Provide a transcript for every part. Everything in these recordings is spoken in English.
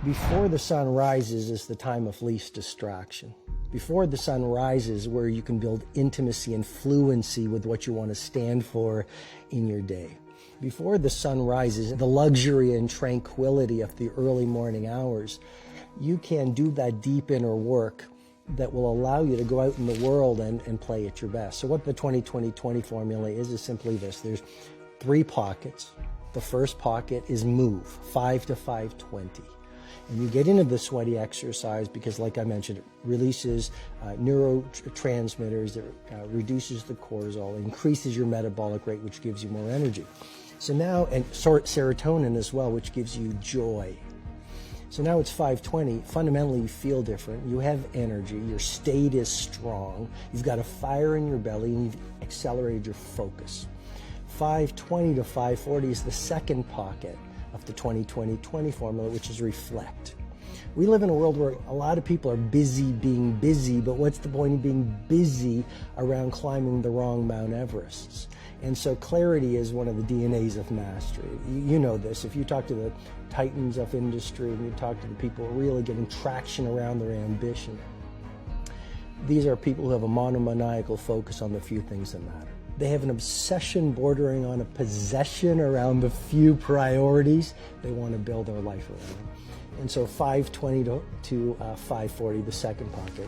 Before the sun rises is the time of least distraction. Before the sun rises, where you can build intimacy and fluency with what you want to stand for in your day. Before the sun rises, the luxury and tranquility of the early morning hours, you can do that deep inner work that will allow you to go out in the world and play at your best. So what the 20-20-20 formula is simply this. There's 3 pockets. The first pocket is move, 5 to 5-20. And you get into the sweaty exercise because, like I mentioned, it releases neurotransmitters, it reduces the cortisol, increases your metabolic rate, which gives you more energy. So now, and serotonin as well, which gives you joy. So now it's 5:20. Fundamentally, you feel different. You have energy. Your state is strong. You've got a fire in your belly, and you've accelerated your focus. 5:20 to 5:40 is the second pocket of the 20-20-20 formula, which is reflect. We live in a world where a lot of people are busy being busy, but what's the point of being busy around climbing the wrong Mount Everests? And so clarity is one of the DNAs of mastery. You know this. If you talk to the titans of industry and you talk to the people who are really getting traction around their ambition, these are people who have a monomaniacal focus on the few things that matter. They have an obsession bordering on a possession around the few priorities they want to build their life around. And so 5:20 to 5:40, the second pocket,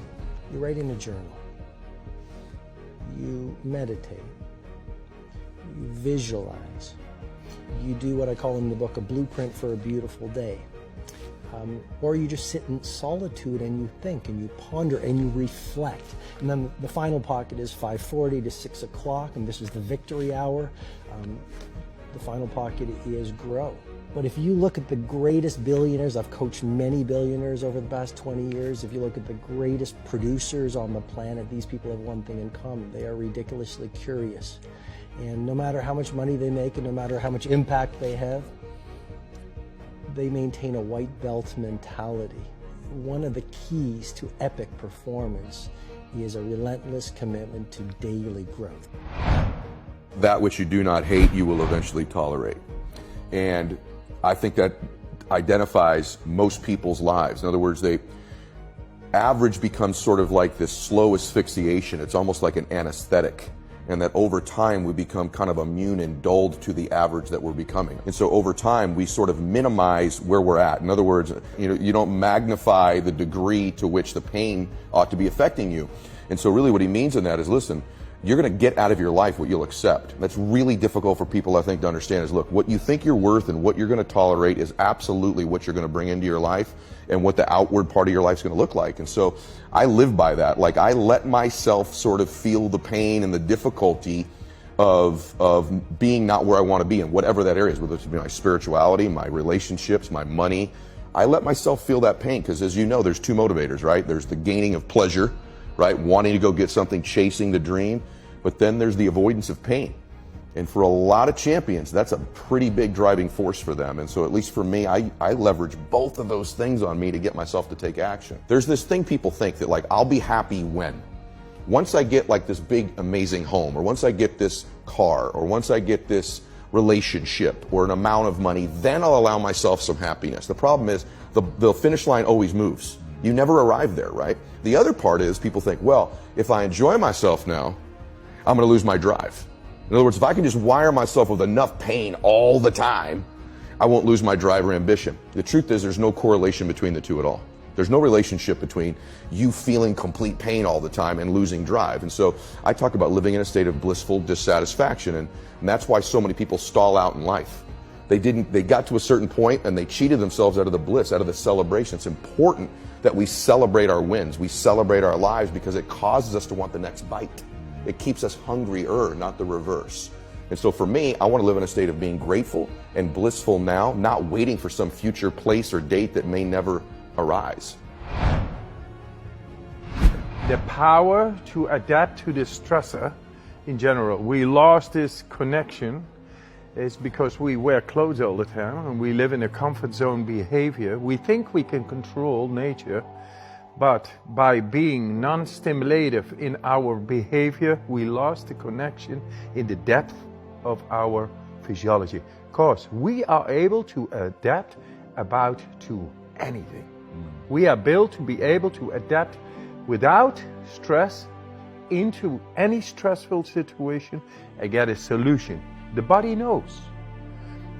you write in a journal. You meditate. You visualize. You do what I call in the book a blueprint for a beautiful day. Or you just sit in solitude and you think and you ponder and you reflect. And then the final pocket is 5:40 to 6 o'clock, and this is the victory hour. The final pocket is grow. But if you look at the greatest billionaires, I've coached many billionaires over the past 20 years. If you look at the greatest producers on the planet, these people have one thing in common. They are ridiculously curious. And no matter how much money they make and no matter how much impact they have, they maintain a white belt mentality. One of the keys to epic performance is a relentless commitment to daily growth. That which you do not hate, you will eventually tolerate. And I think that identifies most people's lives. In other words, average becomes sort of like this slow asphyxiation. It's almost like an anesthetic. And that over time we become kind of immune and dulled to the average that we're becoming. And so over time we sort of minimize where we're at. In other words, you don't magnify the degree to which the pain ought to be affecting you. And so really what he means in that is, listen, you're going to get out of your life what you'll accept. That's really difficult for people, I think, to understand is, look, what you think you're worth and what you're going to tolerate is absolutely what you're going to bring into your life and what the outward part of your life is going to look like. And so I live by that. Like, I let myself sort of feel the pain and the difficulty of being not where I want to be in whatever that area is, whether it's my spirituality, my relationships, my money. I let myself feel that pain because, as you know, there's 2 motivators, right? There's the gaining of pleasure, right? Wanting to go get something, chasing the dream. But then there's the avoidance of pain. And for a lot of champions, that's a pretty big driving force for them. And so at least for me, I leverage both of those things on me to get myself to take action. There's this thing people think that, like, I'll be happy when? Once I get like this big, amazing home, or once I get this car, or once I get this relationship or an amount of money, then I'll allow myself some happiness. The problem is the finish line always moves. You never arrive there, right? The other part is people think, well, if I enjoy myself now, I'm going to lose my drive. In other words, if I can just wire myself with enough pain all the time, I won't lose my drive or ambition. The truth is there's no correlation between the two at all. There's no relationship between you feeling complete pain all the time and losing drive. And so I talk about living in a state of blissful dissatisfaction, and that's why so many people stall out in life. They got to a certain point and they cheated themselves out of the bliss, out of the celebration. It's important that we celebrate our wins, we celebrate our lives, because it causes us to want the next bite. It keeps us hungrier, not the reverse. And so for me, I want to live in a state of being grateful and blissful now, not waiting for some future place or date that may never arise. The power to adapt to this stressor in general. We lost this connection is because we wear clothes all the time and we live in a comfort zone behavior. We think we can control nature, but by being non-stimulative in our behavior, we lost the connection in the depth of our physiology. Of course, we are able to adapt about to anything. We are built to be able to adapt without stress into any stressful situation and get a solution. The body knows.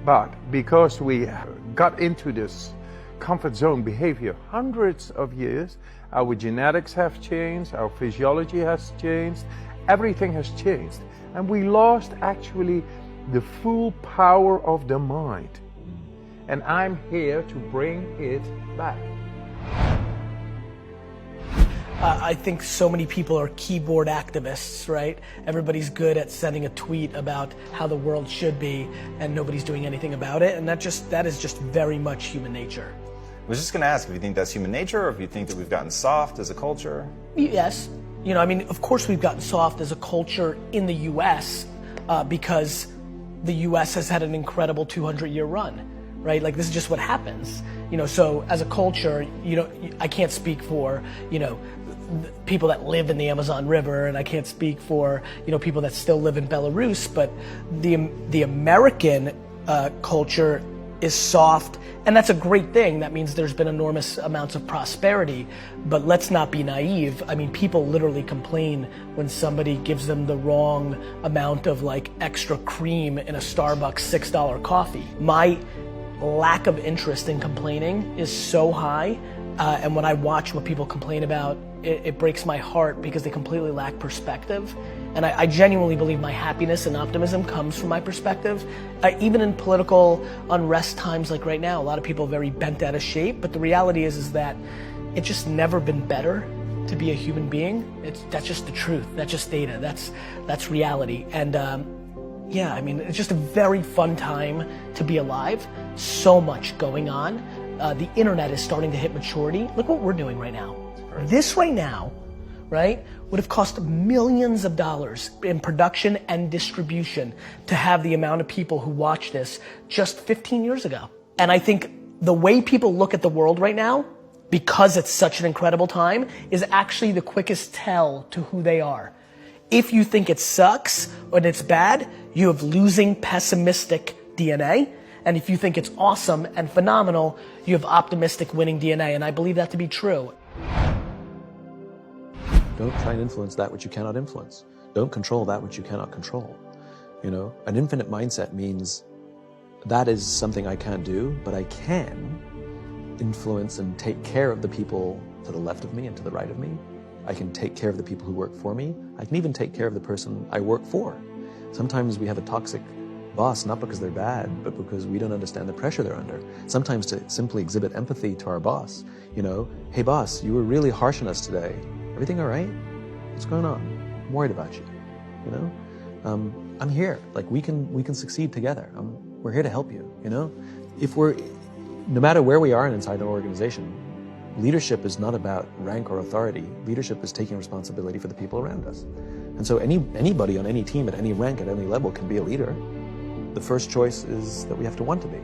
But because we got into this comfort zone behavior hundreds of years, our genetics have changed, our physiology has changed, everything has changed. And we lost actually the full power of the mind. And I'm here to bring it back. I think so many people are keyboard activists, right? Everybody's good at sending a tweet about how the world should be, and nobody's doing anything about it. And that is just very much human nature. I was just going to ask if you think that's human nature, or if you think that we've gotten soft as a culture. Yes. You know, I mean, of course we've gotten soft as a culture in the U.S. Because the U.S. has had an incredible 200-year run, right? Like, this is just what happens. You know, so as a culture, you know, I can't speak for, you know, people that live in the Amazon River, and I can't speak for, you know, people that still live in Belarus, but the American culture is soft, and that's a great thing. That means there's been enormous amounts of prosperity, but let's not be naive. I mean, people literally complain when somebody gives them the wrong amount of like extra cream in a Starbucks $6 coffee. My lack of interest in complaining is so high, and when I watch what people complain about, it breaks my heart because they completely lack perspective. And I genuinely believe my happiness and optimism comes from my perspective. Even in political unrest times like right now, a lot of people are very bent out of shape, but the reality is that it's just never been better to be a human being. That's just the truth. That's just data. That's reality. And yeah, I mean, it's just a very fun time to be alive. So much going on. The internet is starting to hit maturity. Look what we're doing right now. This right now, right, would have cost millions of dollars in production and distribution to have the amount of people who watch this just 15 years ago. And I think the way people look at the world right now, because it's such an incredible time, is actually the quickest tell to who they are. If you think it sucks or it's bad, you have losing pessimistic DNA. And if you think it's awesome and phenomenal, you have optimistic winning DNA. And I believe that to be true. Don't try and influence that which you cannot influence. Don't control that which you cannot control. You know, an infinite mindset means that is something I can't do, but I can influence and take care of the people to the left of me and to the right of me. I can take care of the people who work for me. I can even take care of the person I work for. Sometimes we have a toxic boss, not because they're bad, but because we don't understand the pressure they're under. Sometimes to simply exhibit empathy to our boss, you know, hey boss, you were really harsh on us today. Everything all right? What's going on? I'm worried about you, you know? I'm here, like we can succeed together. We're here to help you, you know? No matter where we are inside an organization, leadership is not about rank or authority. Leadership is taking responsibility for the people around us. And so anybody on any team at any rank at any level can be a leader. The first choice is that we have to want to be.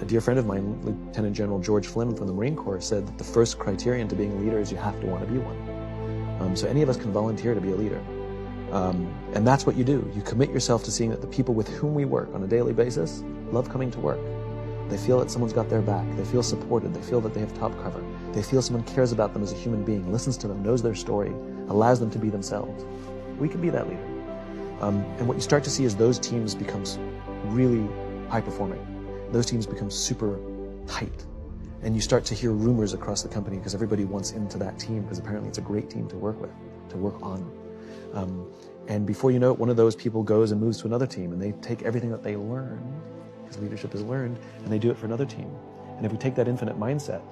A dear friend of mine, Lieutenant General George Flynn from the Marine Corps, said that the first criterion to being a leader is you have to want to be one. So any of us can volunteer to be a leader. And that's what you do. You commit yourself to seeing that the people with whom we work on a daily basis love coming to work. They feel that someone's got their back. They feel supported. They feel that they have top cover. They feel someone cares about them as a human being, listens to them, knows their story, allows them to be themselves. We can be that leader. And what you start to see is those teams become really high performing. Those teams become super tight. And you start to hear rumors across the company because everybody wants into that team because apparently it's a great team to work with, to work on. And before you know it, one of those people goes and moves to another team and they take everything that they learned, because leadership is learned, and they do it for another team. And if we take that infinite mindset,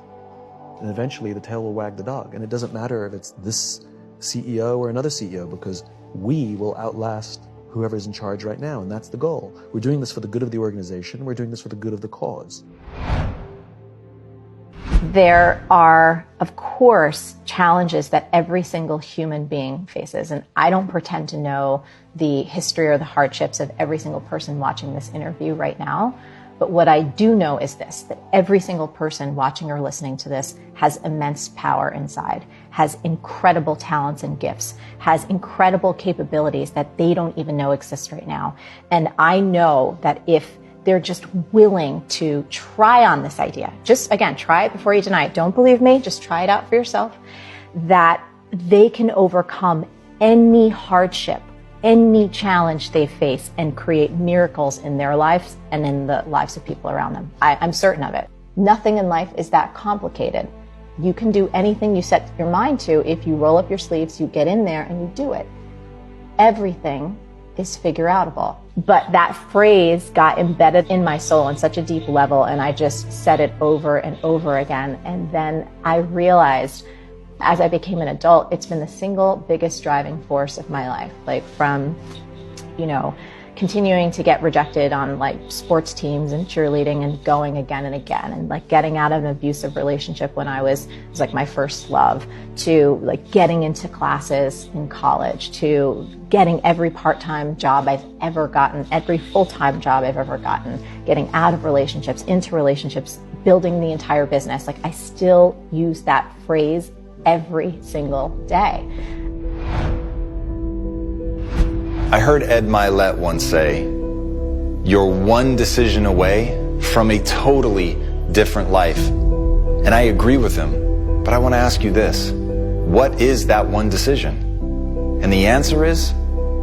then eventually the tail will wag the dog. And it doesn't matter if it's this CEO or another CEO, because we will outlast whoever's in charge right now, and that's the goal. We're doing this for the good of the organization. We're doing this for the good of the cause. There are, of course, challenges that every single human being faces. And I don't pretend to know the history or the hardships of every single person watching this interview right now. But what I do know is this, that every single person watching or listening to this has immense power inside, has incredible talents and gifts, has incredible capabilities that they don't even know exist right now. And I know that if they're just willing to try on this idea. Just, again, try it before you deny it. Don't believe me, just try it out for yourself. That they can overcome any hardship, any challenge they face, and create miracles in their lives and in the lives of people around them. I'm certain of it. Nothing in life is that complicated. You can do anything you set your mind to if you roll up your sleeves, you get in there, and you do it. Everything is figure-outable. But that phrase got embedded in my soul on such a deep level, and I just said it over and over again. And then I realized, as I became an adult, it's been the single biggest driving force of my life. Like from, continuing to get rejected on like sports teams and cheerleading and going again and again, and like getting out of an abusive relationship when it was like my first love, to like getting into classes in college, to getting every part-time job I've ever gotten, every full-time job I've ever gotten, getting out of relationships, into relationships, building the entire business. Like I still use that phrase every single day. I heard Ed Milet once say, "You're one decision away from a totally different life." And I agree with him, but I want to ask you this. What is that one decision? And the answer is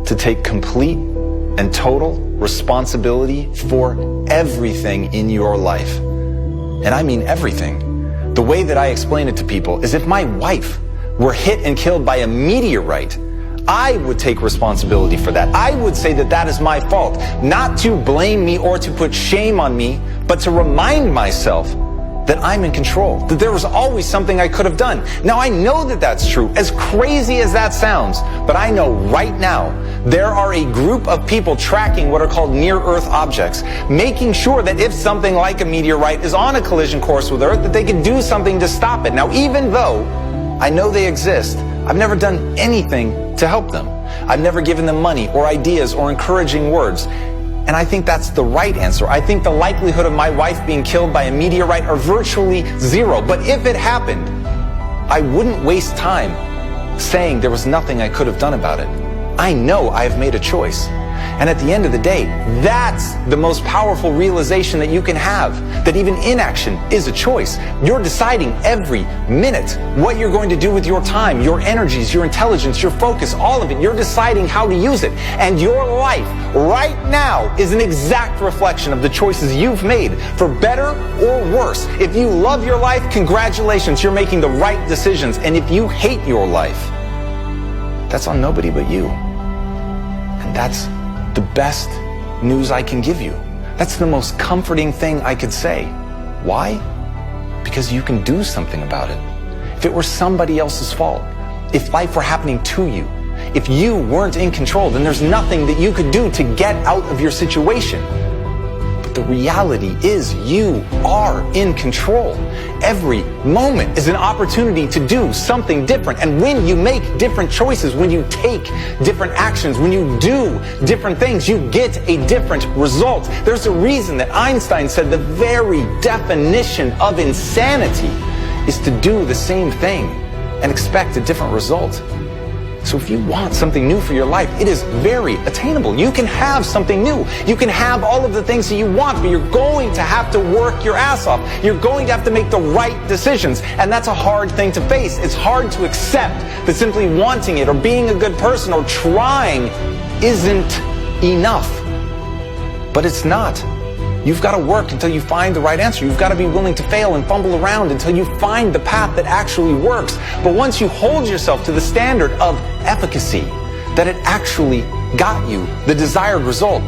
to take complete and total responsibility for everything in your life. And I mean everything. The way that I explain it to people is if my wife were hit and killed by a meteorite, I would take responsibility for that. I would say that that is my fault. Not to blame me or to put shame on me, but to remind myself that I'm in control, that there was always something I could have done. Now I know that that's true, as crazy as that sounds, but I know right now there are a group of people tracking what are called near-Earth objects, making sure that if something like a meteorite is on a collision course with Earth, that they can do something to stop it. Now even though I know they exist, I've never done anything to help them. I've never given them money or ideas or encouraging words. And I think that's the right answer. I think the likelihood of my wife being killed by a meteorite are virtually zero. But if it happened, I wouldn't waste time saying there was nothing I could have done about it. I know I have made a choice. And at the end of the day, that's the most powerful realization that you can have, that even inaction is a choice. You're deciding every minute what you're going to do with your time, your energies, your intelligence, your focus, all of it. You're deciding how to use it. And your life right now is an exact reflection of the choices you've made, for better or worse. If you love your life, congratulations, you're making the right decisions. And if you hate your life, that's on nobody but you. And that's the best news I can give you. That's the most comforting thing I could say. Why? Because you can do something about it. If it were somebody else's fault, if life were happening to you, if you weren't in control, then there's nothing that you could do to get out of your situation. But the reality is you are in control. Every moment is an opportunity to do something different. And when you make different choices, when you take different actions, when you do different things, you get a different result. There's a reason that Einstein said the very definition of insanity is to do the same thing and expect a different result. So if you want something new for your life, it is very attainable. You can have something new. You can have all of the things that you want, but you're going to have to work your ass off. You're going to have to make the right decisions. And that's a hard thing to face. It's hard to accept that simply wanting it or being a good person or trying isn't enough. But it's not. You've got to work until you find the right answer. You've got to be willing to fail and fumble around until you find the path that actually works. But once you hold yourself to the standard of efficacy, that it actually got you the desired result,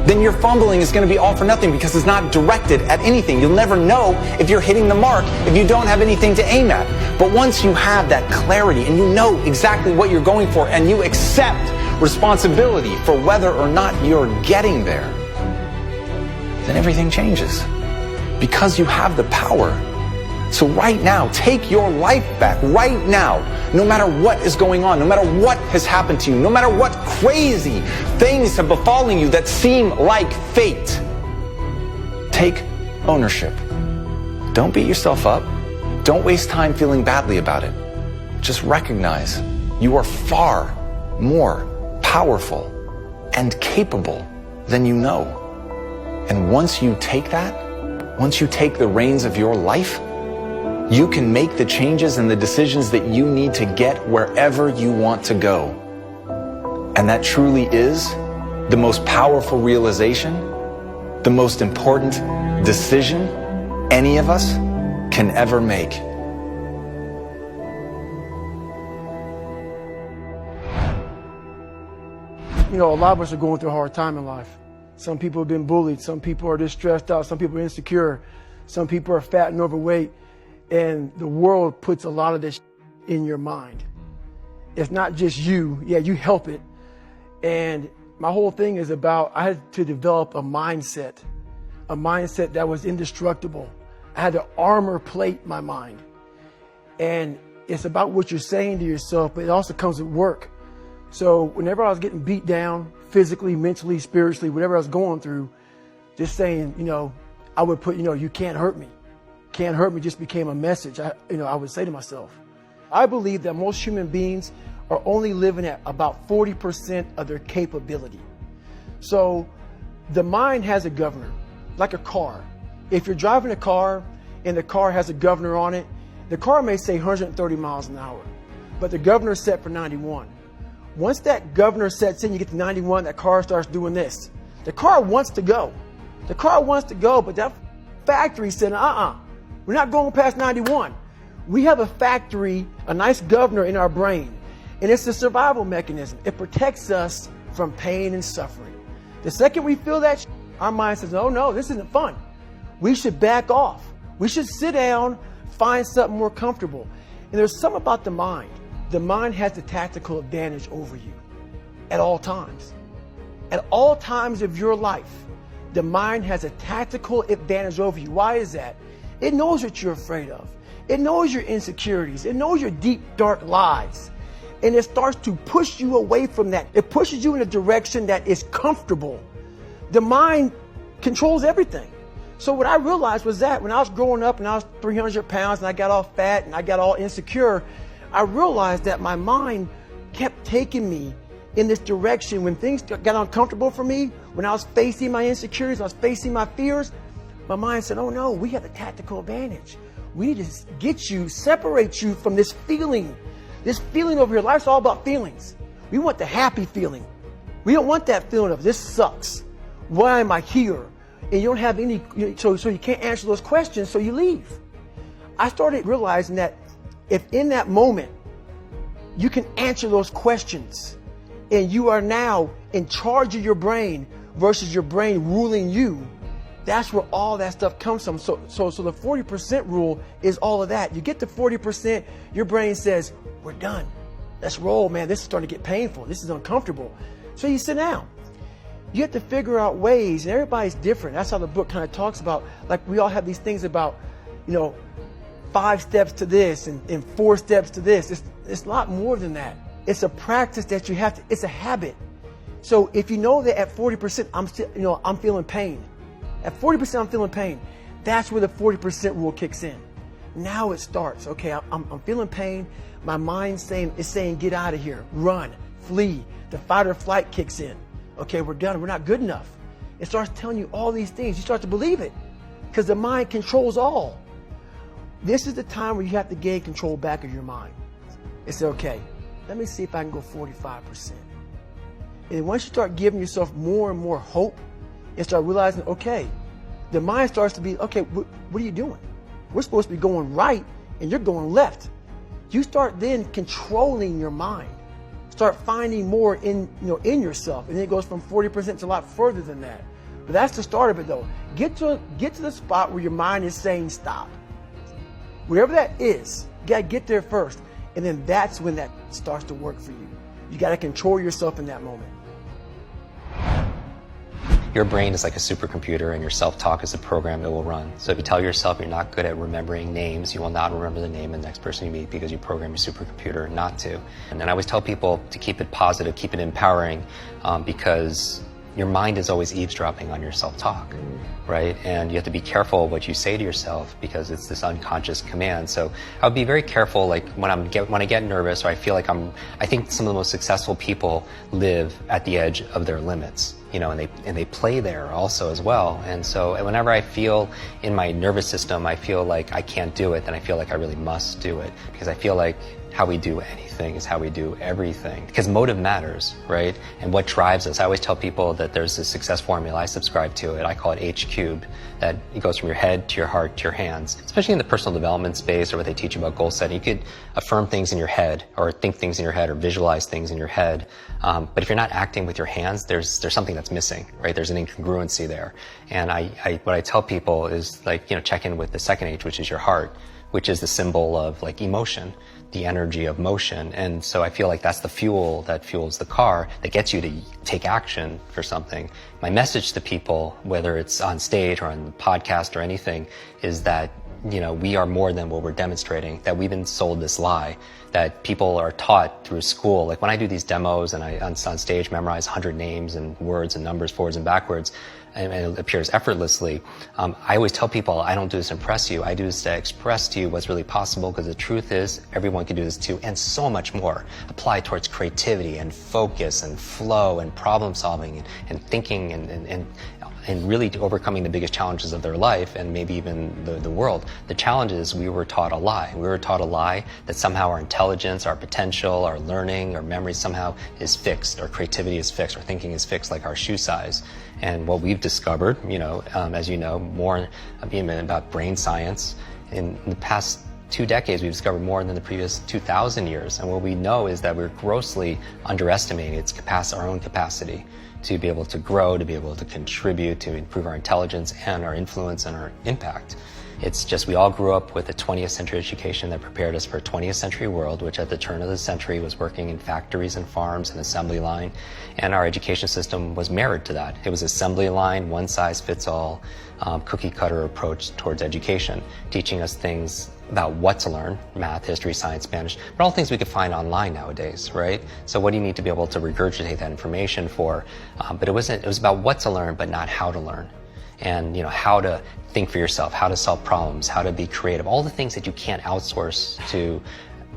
then your fumbling is going to be all for nothing because it's not directed at anything. You'll never know if you're hitting the mark if you don't have anything to aim at. But once you have that clarity and you know exactly what you're going for and you accept responsibility for whether or not you're getting there, then everything changes because you have the power. So right now, take your life back right now, no matter what is going on, no matter what has happened to you, no matter what crazy things have befallen you that seem like fate. Take ownership. Don't beat yourself up. Don't waste time feeling badly about it. Just recognize you are far more powerful and capable than you know. And once you take that, once you take the reins of your life, you can make the changes and the decisions that you need to get wherever you want to go. And that truly is the most powerful realization, the most important decision any of us can ever make. You know, a lot of us are going through a hard time in life. Some people have been bullied. Some people are just stressed out. Some people are insecure. Some people are fat and overweight. And the world puts a lot of this in your mind. It's not just you. Yeah, you help it. And my whole thing is about, I had to develop a mindset that was indestructible. I had to armor plate my mind. And it's about what you're saying to yourself, but it also comes with work. So whenever I was getting beat down, physically, mentally, spiritually, whatever I was going through, just saying, you know, I would put, you know, you can't hurt me. Can't hurt me just became a message. I would say to myself, I believe that most human beings are only living at about 40% of their capability. So the mind has a governor, like a car. If you're driving a car and the car has a governor on it, the car may say 130 miles an hour, but the governor is set for 91. Once that governor sets in, you get to 91, that car starts doing this. The car wants to go. The car wants to go, but that factory said, we're not going past 91. We have a factory, a nice governor in our brain, and it's a survival mechanism. It protects us from pain and suffering. The second we feel that, our mind says, oh no, this isn't fun. We should back off. We should sit down, find something more comfortable. And there's something about the mind. The mind has the tactical advantage over you at all times. At all times of your life, the mind has a tactical advantage over you. Why is that? It knows what you're afraid of. It knows your insecurities. It knows your deep, dark lies. And it starts to push you away from that. It pushes you in a direction that is comfortable. The mind controls everything. So what I realized was that when I was growing up and I was 300 pounds and I got all fat and I got all insecure, I realized that my mind kept taking me in this direction. When things got uncomfortable for me, when I was facing my insecurities, I was facing my fears, my mind said, oh no, we have a tactical advantage. We need to get you, separate you from this feeling over your life. It's all about feelings. We want the happy feeling. We don't want that feeling of this sucks. Why am I here? And you don't have any, so you can't answer those questions, so you leave. I started realizing that if in that moment you can answer those questions and you are now in charge of your brain versus your brain ruling you, that's where all that stuff comes from. So the 40% rule is all of that. You get to 40%, your brain says, we're done. Let's roll, man. This is starting to get painful. This is uncomfortable. So you sit down. You have to figure out ways, and everybody's different. That's how the book kind of talks about, like we all have these things about, 5 steps to this and 4 steps to this. It's a lot more than that. It's a practice that you have to, it's a habit. So if you know that at 40%, I'm feeling pain. At 40%, I'm feeling pain. That's where the 40% rule kicks in. Now it starts. Okay, I'm feeling pain. My mind's saying, get out of here, run, flee. The fight or flight kicks in. Okay, we're done. We're not good enough. It starts telling you all these things. You start to believe it because the mind controls all. This is the time where you have to gain control back of your mind. It's okay. Let me see if I can go 45%. And once you start giving yourself more and more hope and start realizing, okay, the mind starts to be, okay, what are you doing? We're supposed to be going right and you're going left. You start then controlling your mind. Start finding more in yourself. And then it goes from 40% to a lot further than that. But that's the start of it though. Get to the spot where your mind is saying stop. Whatever that is, you gotta get there first. And then that's when that starts to work for you. You gotta control yourself in that moment. Your brain is like a supercomputer and your self-talk is the program it will run. So if you tell yourself you're not good at remembering names, you will not remember the name of the next person you meet because you program your supercomputer not to. And then I always tell people to keep it positive, keep it empowering, because your mind is always eavesdropping on your self-talk, right? And you have to be careful what you say to yourself because it's this unconscious command. So I would be very careful, like when I get nervous or I feel like I think some of the most successful people live at the edge of their limits, you know, and they play there also as well. And so whenever I feel in my nervous system, I feel like I can't do it, then I feel like I really must do it, because I feel like how we do anything is how we do everything. Because motive matters, right? And what drives us. I always tell people that there's this success formula. I subscribe to it. I call it H cubed. That it goes from your head to your heart to your hands. Especially in the personal development space or what they teach about goal setting. You could affirm things in your head or think things in your head or visualize things in your head. But if you're not acting with your hands, there's something that's missing, right? There's an incongruency there. And what I tell people is like, you know, check in with the second H, which is your heart, which is the symbol of like emotion, the energy of motion. And so I feel like that's the fuel that fuels the car that gets you to take action for something. My message to people, whether it's on stage or on the podcast or anything, is that, you know, we are more than what we're demonstrating, that we've been sold this lie, that people are taught through school. Like when I do these demos and I on stage memorize 100 names and words and numbers forwards and backwards, and it appears effortlessly, I always tell people I don't do this to impress you. I do this to express to you what's really possible, because the truth is everyone can do this too, and so much more. Apply towards creativity and focus and flow and problem solving and thinking and really overcoming the biggest challenges of their life and maybe even the world. The challenge is we were taught a lie. We were taught a lie that somehow our intelligence, our potential, our learning, our memory somehow is fixed, or creativity is fixed, or thinking is fixed like our shoe size. And what we've discovered, you know, as you know, more about brain science, in the past 2 decades, we've discovered more than the previous 2,000 years. And what we know is that we're grossly underestimating its capacity, our own capacity to be able to grow, to be able to contribute, to improve our intelligence and our influence and our impact. It's just we all grew up with a 20th century education that prepared us for a 20th century world, which at the turn of the century was working in factories and farms and assembly line. And our education system was married to that. It was assembly line, one size fits all, cookie cutter approach towards education, teaching us things about what to learn, math, history, science, Spanish, but all things we could find online nowadays, right? So what do you need to be able to regurgitate that information for? But it was about what to learn, but not how to learn. And, you know, how to think for yourself, how to solve problems, how to be creative, all the things that you can't outsource to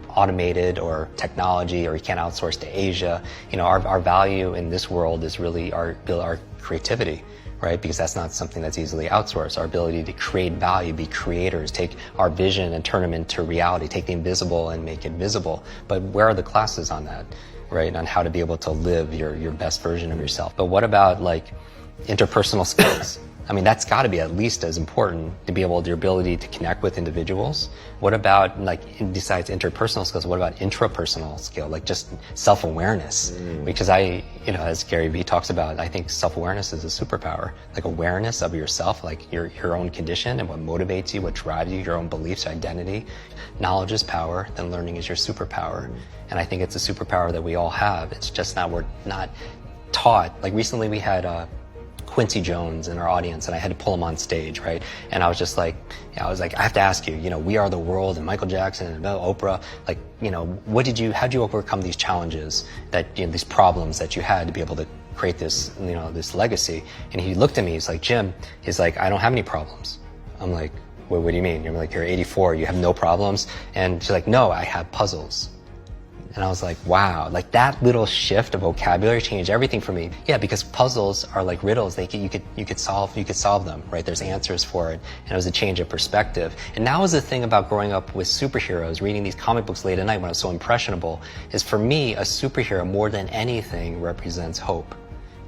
automated or technology, or you can't outsource to Asia. You know, our value in this world is really our creativity, right? Because that's not something that's easily outsourced. Our ability to create value, be creators, take our vision and turn them into reality, take the invisible and make it visible. But where are the classes on that, right? On how to be able to live your best version of yourself. But what about like interpersonal skills? I mean, that's got to be at least as important to be able to your ability to connect with individuals. What about, like, besides interpersonal skills, what about intrapersonal skill, like just self-awareness? Because you know, as Gary Vee talks about, I think self-awareness is a superpower, like awareness of yourself, like your own condition and what motivates you, what drives you, your own beliefs, identity. Knowledge is power, then learning is your superpower. And I think it's a superpower that we all have. It's just we're not taught. Like recently we had Quincy Jones in our audience, and I had to pull him on stage, right? And I was just like, I have to ask you, you know, We Are the World and Michael Jackson and Oprah, like, you know, how'd you overcome these challenges that, you know, these problems that you had to be able to create this, you know, this legacy? And he looked at me, he's like, Jim, I don't have any problems. I'm like, what do you mean? You're like, you're 84, you have no problems? And she's like, no, I have puzzles. And I was like, wow, like that little shift of vocabulary changed everything for me. Yeah, because puzzles are like riddles. You could solve them, right? There's answers for it. And it was a change of perspective. And that was the thing about growing up with superheroes, reading these comic books late at night when I was so impressionable, is for me, a superhero more than anything represents hope.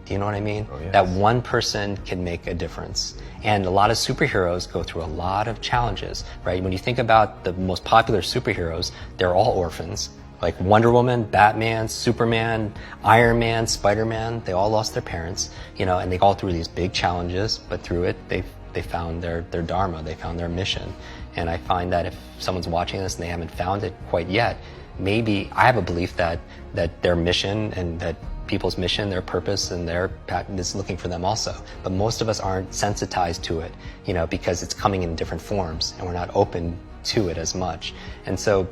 Do you know what I mean? Oh, yes. That one person can make a difference. And a lot of superheroes go through a lot of challenges, right? When you think about the most popular superheroes, they're all orphans. Like Wonder Woman, Batman, Superman, Iron Man, Spider-Man, they all lost their parents, you know, and they all through these big challenges, but through it, they found their dharma, they found their mission. And I find that if someone's watching this and they haven't found it quite yet, maybe I have a belief that their mission and that people's mission, their purpose, and their pattern is looking for them also. But most of us aren't sensitized to it, you know, because it's coming in different forms and we're not open to it as much. And so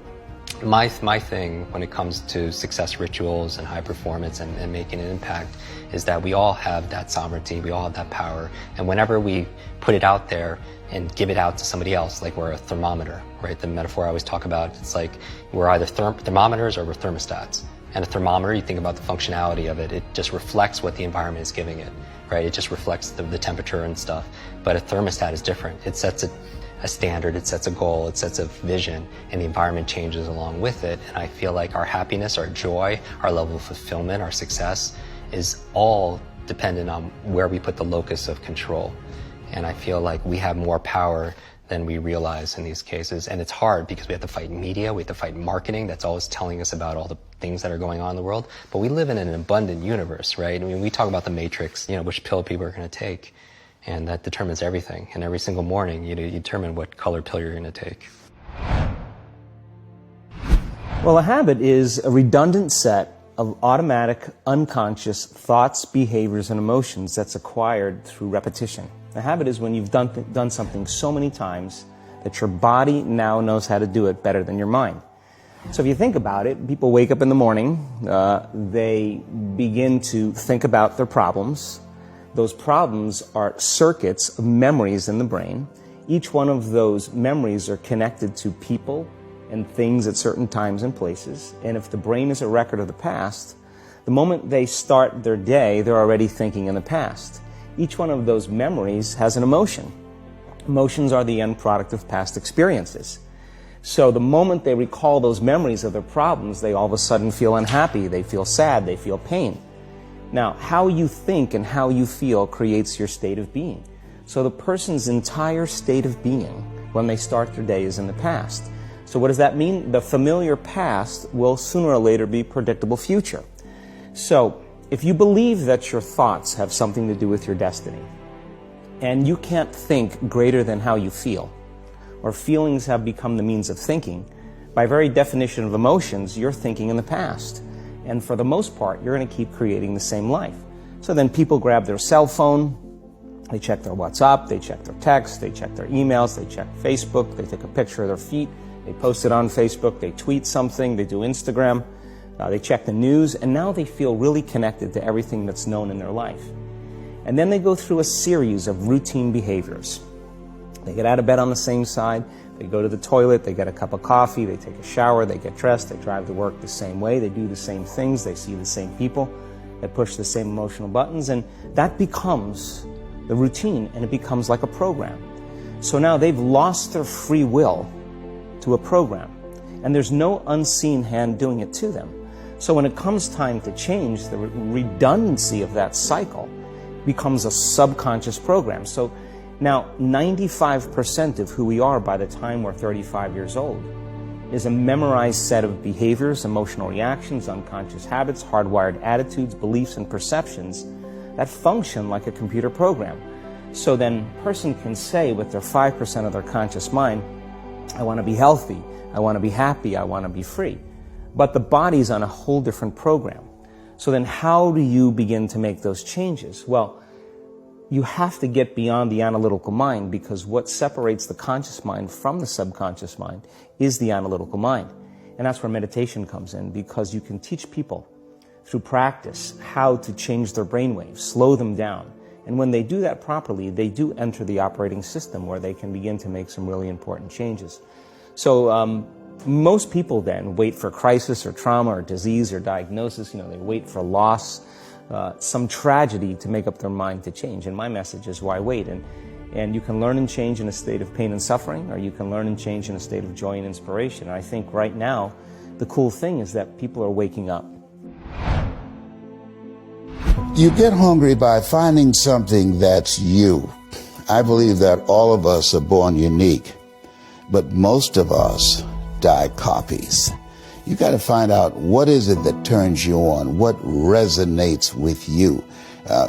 my thing when it comes to success rituals and high performance and making an impact is that we all have that sovereignty, we all have that power, and whenever we put it out there and give it out to somebody else, like we're a thermometer, right? The metaphor I always talk about, it's like we're either thermometers or we're thermostats. And a thermometer, you think about the functionality of it, it just reflects what the environment is giving it, right? It just reflects the temperature and stuff. But a thermostat is different. It sets a standard, it sets a goal, it sets a vision, and the environment changes along with it. And I feel like our happiness, our joy, our level of fulfillment, our success is all dependent on where we put the locus of control. And I feel like we have more power than we realize in these cases. And it's hard because we have to fight media, we have to fight marketing that's always telling us about all the things that are going on in the world. But we live in an abundant universe, right? I mean, we talk about the matrix, which pill people are going to take. And that determines everything. And every single morning, you determine what color pill you're going to take. Well, a habit is a redundant set of automatic, unconscious thoughts, behaviors, and emotions that's acquired through repetition. A habit is when you've done something so many times that your body now knows how to do it better than your mind. So if you think about it, people wake up in the morning, they begin to think about their problems. Those problems are circuits of memories in the brain. Each one of those memories are connected to people and things at certain times and places. And if the brain is a record of the past, the moment they start their day, they're already thinking in the past. Each one of those memories has an emotion. Emotions are the end product of past experiences. So the moment they recall those memories of their problems, they all of a sudden feel unhappy, they feel sad, they feel pain. Now, how you think and how you feel creates your state of being. So the person's entire state of being when they start their day is in the past. So what does that mean? The familiar past will sooner or later be predictable future. So if you believe that your thoughts have something to do with your destiny, and you can't think greater than how you feel, or feelings have become the means of thinking, by very definition of emotions, you're thinking in the past. And for the most part, you're going to keep creating the same life. So then people grab their cell phone, they check their WhatsApp, they check their text, they check their emails, they check Facebook, they take a picture of their feet, they post it on Facebook, they tweet something, they do Instagram, they check the news, and now they feel really connected to everything that's known in their life. And then they go through a series of routine behaviors. They get out of bed on the same side, they go to the toilet, they get a cup of coffee, they take a shower, they get dressed, they drive to work the same way, they do the same things, they see the same people, they push the same emotional buttons, and that becomes the routine, and it becomes like a program. So now they've lost their free will to a program, and there's no unseen hand doing it to them. So when it comes time to change, the redundancy of that cycle becomes a subconscious program. So now 95% of who we are by the time we're 35 years old is a memorized set of behaviors, emotional reactions, unconscious habits, hardwired attitudes, beliefs, and perceptions that function like a computer program. So then a person can say with their 5% of their conscious mind, I want to be healthy, I want to be happy, I want to be free. But the body's on a whole different program. So then how do you begin to make those changes? Well, you have to get beyond the analytical mind, because what separates the conscious mind from the subconscious mind is the analytical mind. And that's where meditation comes in, because you can teach people through practice how to change their brainwaves, slow them down. And when they do that properly, they do enter the operating system where they can begin to make some really important changes. So most people then wait for crisis or trauma or disease or diagnosis. They wait for loss, some tragedy to make up their mind to change. And my message is, why wait? And you can learn and change in a state of pain and suffering, or you can learn and change in a state of joy and inspiration. And I think right now, the cool thing is that people are waking up. You get hungry by finding something that's you. I believe that all of us are born unique, but most of us die copies. You got to find out, what is it that turns you on? What resonates with you?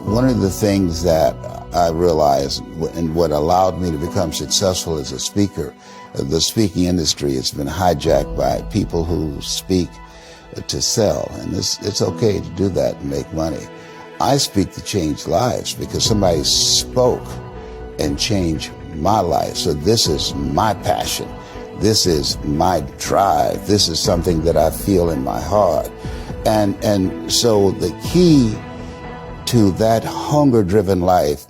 One of the things that I realized, and what allowed me to become successful as a speaker, the speaking industry has been hijacked by people who speak to sell, and it's okay to do that and make money. I speak to change lives because somebody spoke and changed my life. So this is my passion. This is my drive. This is something that I feel in my heart. And so the key to that hunger-driven life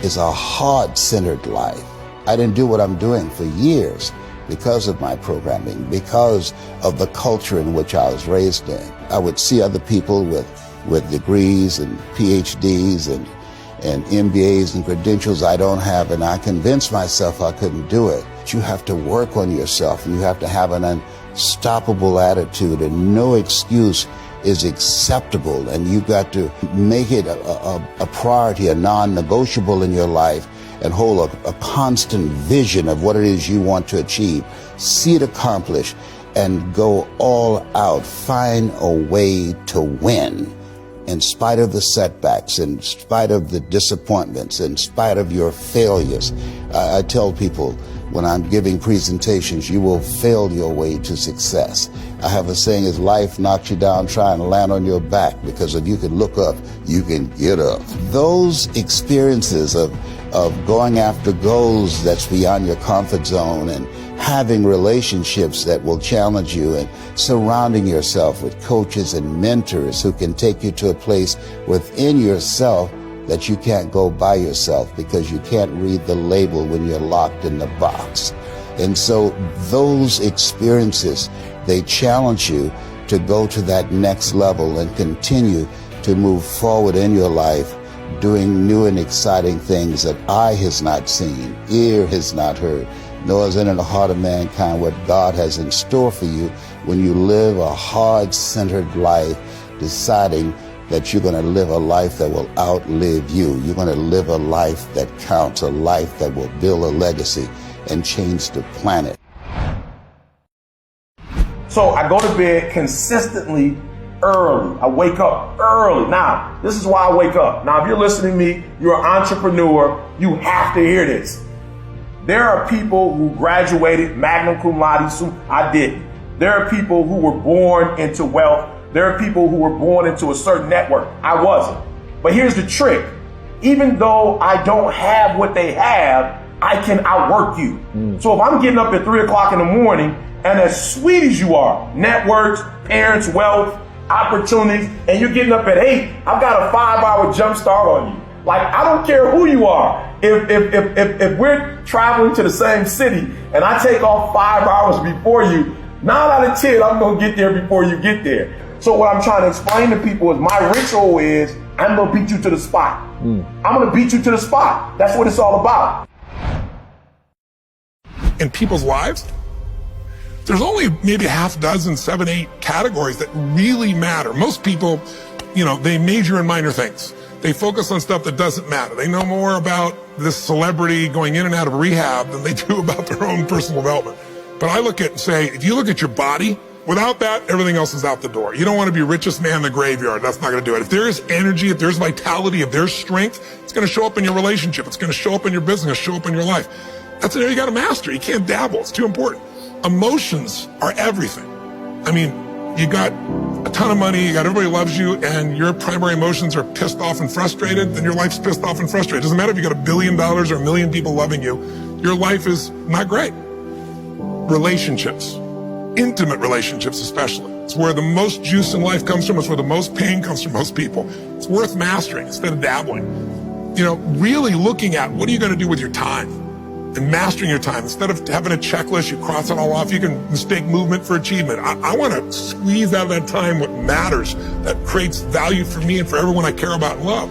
is a heart-centered life. I didn't do what I'm doing for years because of my programming, because of the culture in which I was raised in. I would see other people with degrees and PhDs and MBAs and credentials I don't have, and I convinced myself I couldn't do it. But you have to work on yourself, and you have to have an unstoppable attitude, and no excuse is acceptable, and you got to make it a priority, a non-negotiable in your life, and hold a constant vision of what it is you want to achieve. See it accomplished and go all out. Find a way to win in spite of the setbacks, in spite of the disappointments, in spite of your failures. I tell people when I'm giving presentations, you will fail your way to success. I have a saying, is life knocks you down, try and land on your back, because if you can look up, you can get up. Those experiences of going after goals that's beyond your comfort zone, and having relationships that will challenge you, and surrounding yourself with coaches and mentors who can take you to a place within yourself that you can't go by yourself because you can't read the label when you're locked in the box. And so those experiences, they challenge you to go to that next level and continue to move forward in your life, doing new and exciting things that eye has not seen, ear has not heard, nor is in the heart of mankind what God has in store for you when you live a heart-centered life, deciding that you're going to live a life that will outlive you. You're going to live a life that counts, a life that will build a legacy and change the planet. So I go to bed consistently early. I wake up early. Now, this is why I wake up. Now, if you're listening to me, you're an entrepreneur, you have to hear this. There are people who graduated magna cum laude. I didn't. There are people who were born into wealth. There are people who were born into a certain network. I wasn't. But here's the trick. Even though I don't have what they have, I can outwork you. So if I'm getting up at 3 o'clock in the morning, and as sweet as you are, networks, parents, wealth, opportunities, and you're getting up at 8, I've got a 5-hour jump start on you. Like, I don't care who you are. If we're traveling to the same city and I take off 5 hours before you, 9 out of 10, I'm going to get there before you get there. So what I'm trying to explain to people is my ritual is I'm going to beat you to the spot. I'm going to beat you to the spot. That's what it's all about. In people's lives, there's only maybe a half dozen, 7, 8 categories that really matter. Most people, they major in minor things. They focus on stuff that doesn't matter. They know more about this celebrity going in and out of rehab than they do about their own personal development. But I look at and say, if you look at your body, without that, everything else is out the door. You don't want to be richest man in the graveyard. That's not going to do it. If there is energy, if there's vitality, if there's strength, it's going to show up in your relationship. It's going to show up in your business, show up in your life. That's an area you got to master. You can't dabble. It's too important. Emotions are everything. I mean, you got a ton of money, you got everybody loves you, and your primary emotions are pissed off and frustrated, then your life's pissed off and frustrated. It doesn't matter if you got $1 billion or 1 million people loving you, your life is not great. Relationships, intimate relationships especially. It's where the most juice in life comes from. It's where the most pain comes from most people. It's worth mastering instead of dabbling. Really looking at what are you going to do with your time? And mastering your time. Instead of having a checklist, you cross it all off. You can mistake movement for achievement. I want to squeeze out of that time what matters, that creates value for me and for everyone I care about and love.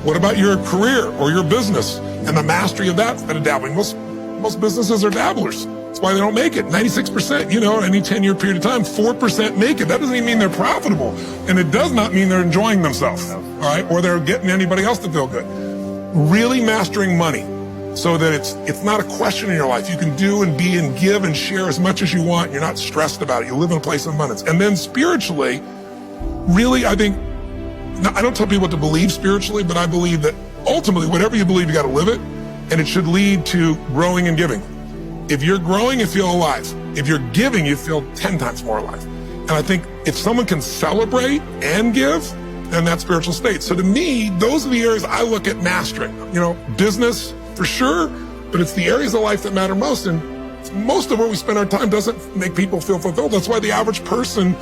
What about your career or your business and the mastery of that instead of dabbling? Most businesses are dabblers. That's why they don't make it. 96%, in any 10-year period of time, 4% make it. That doesn't even mean they're profitable. And it does not mean they're enjoying themselves, all right? Or they're getting anybody else to feel good. Really mastering money, so that it's not a question in your life. You can do and be and give and share as much as you want. You're not stressed about it. You live in a place of abundance. And then spiritually, really, I think, I don't tell people what to believe spiritually, but I believe that ultimately, whatever you believe, you got to live it, and it should lead to growing and giving. If you're growing, you feel alive. If you're giving, you feel 10 times more alive. And I think if someone can celebrate and give, then that's spiritual state. So to me, those are the areas I look at mastering. Business, for sure, but it's the areas of life that matter most. And most of where we spend our time doesn't make people feel fulfilled. That's why the average person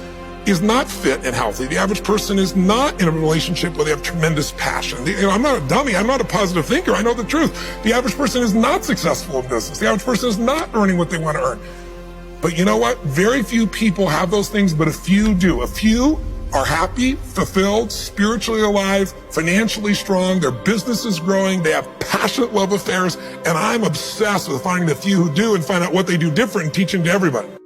is not fit and healthy. The average person is not in a relationship where they have tremendous passion. I'm not a dummy. I'm not a positive thinker. I know the truth. The average person is not successful in business. The average person is not earning what they want to earn. But you know what? Very few people have those things, but a few do. A few are happy, fulfilled, spiritually alive, financially strong, their business is growing, they have passionate love affairs, and I'm obsessed with finding the few who do and find out what they do different and teach them to everybody.